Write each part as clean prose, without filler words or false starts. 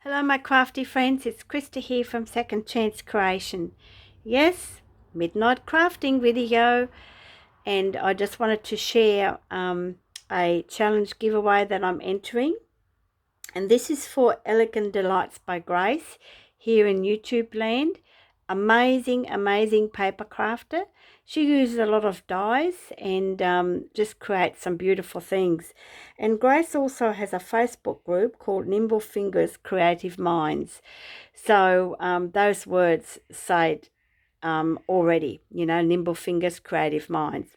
Hello my crafty friends, it's Krista here from Second Chance Creation. Yes, midnight crafting video, and I just wanted to share a challenge giveaway that I'm entering, and this is for Elegant Delights by Grace here in YouTube land. Amazing paper crafter. She uses a lot of dyes and just creates some beautiful things. And Grace also has a Facebook group called Nimble Fingers Creative Minds. So those words say it already, Nimble Fingers Creative Minds.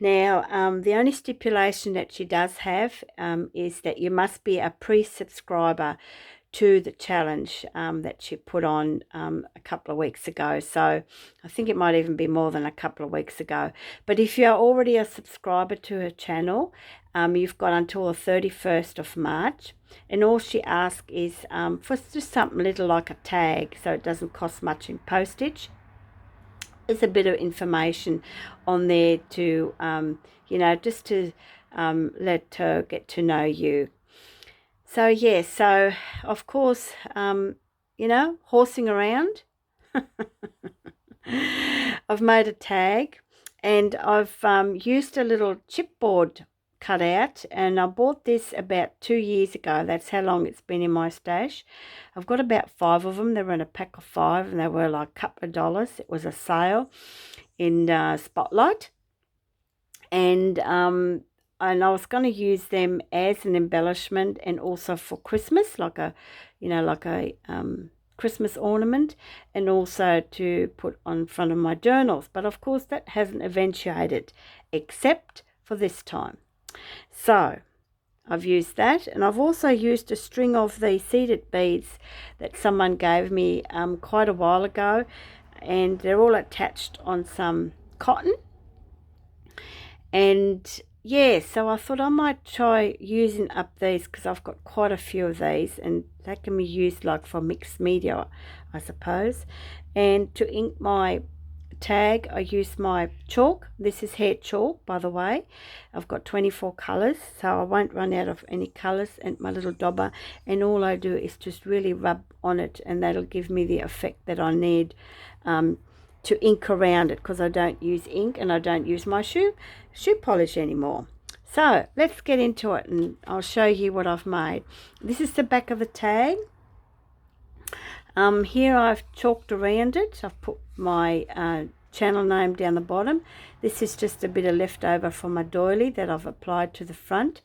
Now, the only stipulation that she does have is that you must be a pre-subscriber to the challenge that she put on a couple of weeks ago. So I think it might even be more than a couple of weeks ago. But if you're already a subscriber to her channel, you've got until the 31st of March. And all she asks is for just something little like a tag, so it doesn't cost much in postage. There's a bit of information on there to, just to let her get to know you. So, yeah, so, of course, horsing around, I've made a tag, and I've used a little chipboard cutout, and I bought this about 2 years ago. That's how long it's been in my stash. I've got about 5 of them. They were in a pack of 5, and they were like a couple of dollars. It was a sale in Spotlight, and I was going to use them as an embellishment and also for Christmas, like a Christmas ornament, and also to put on front of my journals. But of course that hasn't eventuated, except for this time. So I've used that, and I've also used a string of the seeded beads that someone gave me quite a while ago, and they're all attached on some cotton. And yeah, so I thought I might try using up these because I've got quite a few of these, and they can be used like for mixed media, I suppose. And to ink my tag, I use my chalk. This is hair chalk, by the way. I've got 24 colours, so I won't run out of any colours, and my little dauber, and all I do is just really rub on it, and that'll give me the effect that I need to ink around it, because I don't use ink and I don't use my shoe polish anymore. So let's get into it, and I'll show you what I've made. This is the back of the tag. Here I've chalked around it. I've put my channel name down the bottom. This is just a bit of leftover from my doily that I've applied to the front.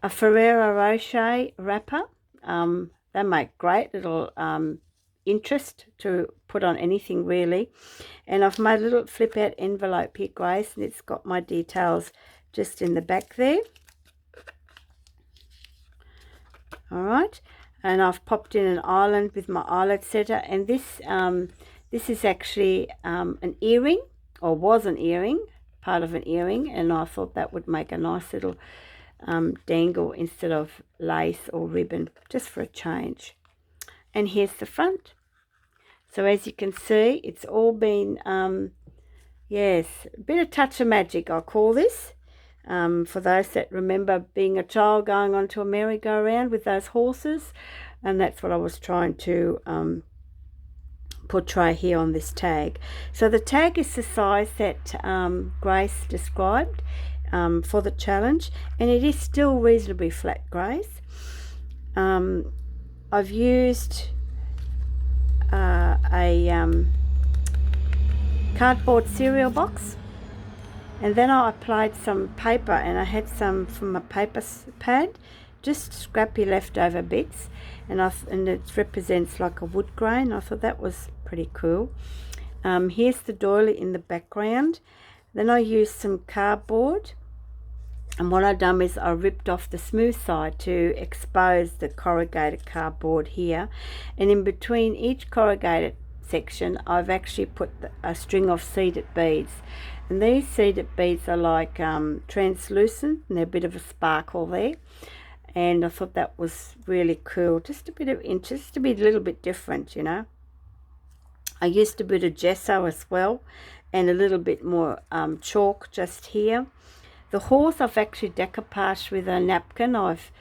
A Ferrero Rocher wrapper. They make great little interest to put on anything really. And I've made a little flip out envelope here, Grace, and it's got my details just in the back there. All right, and I've popped in an island with my eyelet setter, and this is actually an earring, or was an earring, part of an earring, and I thought that would make a nice little dangle instead of lace or ribbon, just for a change. And here's the front. So as you can see, it's all been, yes, a bit of touch of magic, I call this. For those that remember being a child going onto a merry-go-round with those horses, and that's what I was trying to portray here on this tag. So the tag is the size that Grace described for the challenge, and it is still reasonably flat, Grace. I've used a cardboard cereal box, and then I applied some paper, and I had some from a paper pad, just scrappy leftover bits, and it represents like a wood grain. I thought that was pretty cool. Here's the doily in the background. Then I used some cardboard, and what I've done is I ripped off the smooth side to expose the corrugated cardboard here, and in between each corrugated section I've actually put a string of seeded beads, and these seeded beads are like translucent, and they're a bit of a sparkle there, and I thought that was really cool. Just a bit of interest, to be a little bit different, I used a bit of gesso as well, and a little bit more chalk just here. The horse I've actually decoupaged with a napkin. I've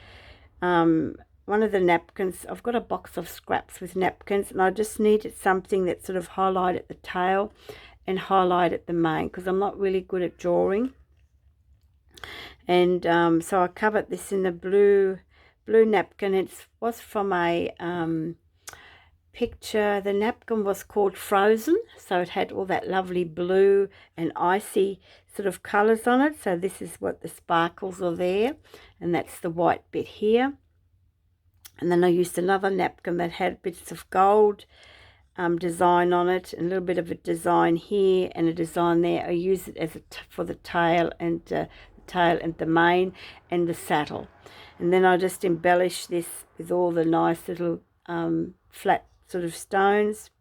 one of the napkins, I've got a box of scraps with napkins, and I just needed something that sort of highlighted the tail and highlighted the mane, because I'm not really good at drawing. And so I covered this in the blue napkin. It was from a picture. The napkin was called Frozen, so it had all that lovely blue and icy sort of colours on it. So this is what the sparkles are there, and that's the white bit here. And then I used another napkin that had bits of gold design on it, and a little bit of a design here and a design there. I use it as for the tail and the mane and the saddle. And then I just embellish this with all the nice little flat sort of stones,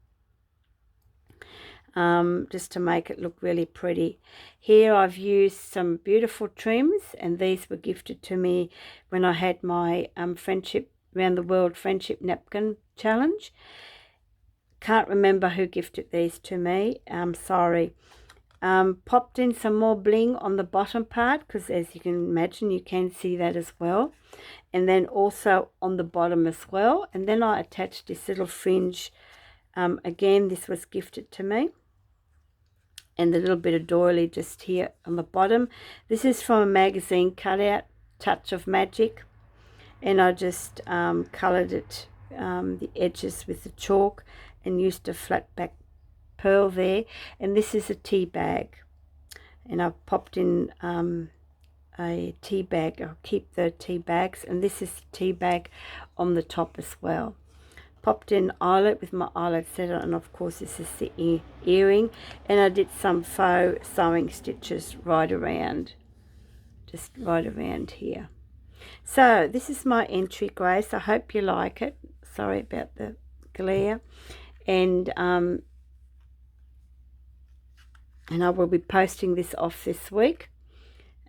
just to make it look really pretty. Here I've used some beautiful trims, and these were gifted to me when I had my friendship around the world friendship napkin challenge. Can't remember who gifted these to me. I'm sorry. Popped in some more bling on the bottom part, because as you can imagine, you can see that as well. And then also on the bottom as well. And then I attached this little fringe. Again, this was gifted to me. And the little bit of doily just here on the bottom. This is from a magazine cutout, Touch of Magic. And I just coloured it, the edges with the chalk, and used a flat back pearl there. And this is a tea bag, and I've popped in a tea bag. I'll keep the tea bags, and this is the tea bag on the top as well. Popped in eyelet with my eyelet set on, and of course this is the earring. And I did some faux sewing stitches right around, just right around here. So this is my entry, Grace. I hope you like it. Sorry about the glare. And I will be posting this off this week.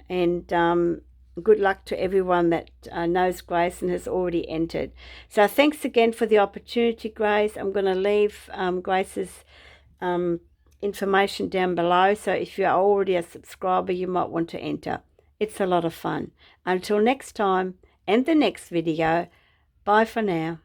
And good luck to everyone that knows Grace and has already entered. So thanks again for the opportunity, Grace. I'm going to leave Grace's information down below. So if you're already a subscriber, you might want to enter. It's a lot of fun. Until next time and the next video, bye for now.